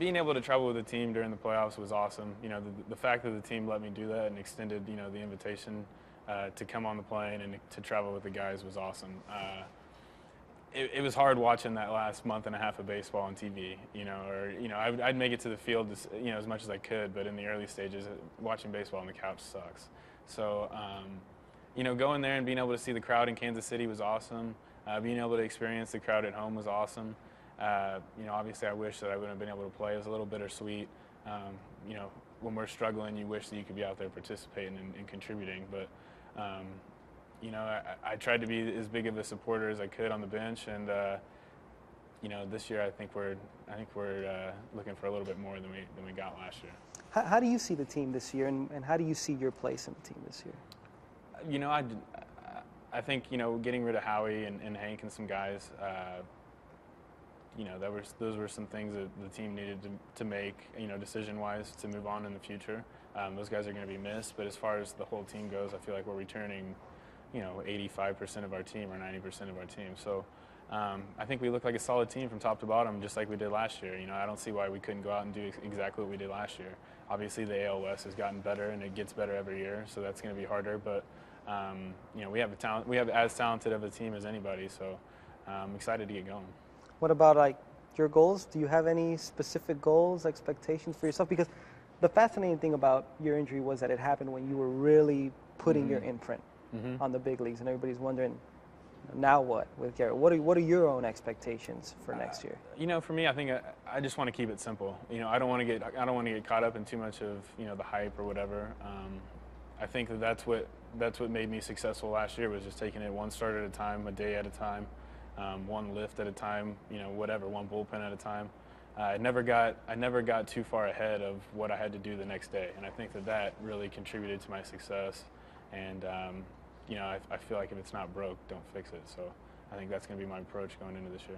being able to travel with the team during the playoffs was awesome. You know, the fact that the team let me do that and extended, you know, the invitation to come on the plane and to travel with the guys was awesome. It was hard watching that last month and a half of baseball on TV, you know, or, you know, I'd make it to the field, you know, as much as I could, but in the early stages, watching baseball on the couch sucks. So, you know, going there and being able to see the crowd in Kansas City was awesome. Being able to experience the crowd at home was awesome. You know, obviously I wish that I would have been able to play. It was a little bittersweet. You know, when we're struggling, you wish that you could be out there participating and contributing, but, you know, I tried to be as big of a supporter as I could on the bench, and you know, this year I think we're looking for a little bit more than we got last year. How do you see the team this year, and how do you see your place in the team this year? You know, I think, you know, getting rid of Howie and Hank and some guys, you know, those were some things that the team needed to make, you know, decision-wise to move on in the future. Those guys are going to be missed, but as far as the whole team goes, I feel like we're returning, you know, 85% of our team or 90% of our team. So I think we look like a solid team from top to bottom, just like we did last year. You know, I don't see why we couldn't go out and do exactly what we did last year. Obviously, the AL West has gotten better, and it gets better every year, so that's going to be harder. But you know, we have as talented of a team as anybody, so I'm excited to get going. What about, like, your goals? Do you have any specific goals, expectations for yourself? Because the fascinating thing about your injury was that it happened when you were really putting your imprint on the big leagues, and everybody's wondering, now what with Garrett? What are your own expectations for next year? You know, for me, I think I just want to keep it simple. You know, I don't want to get caught up in too much of, you know, the hype or whatever. I think that's what made me successful last year, was just taking it one start at a time, a day at a time, one lift at a time. You know, whatever, one bullpen at a time. I never got too far ahead of what I had to do the next day, and I think that really contributed to my success. And you know, I feel like if it's not broke, don't fix it. So I think that's going to be my approach going into this year.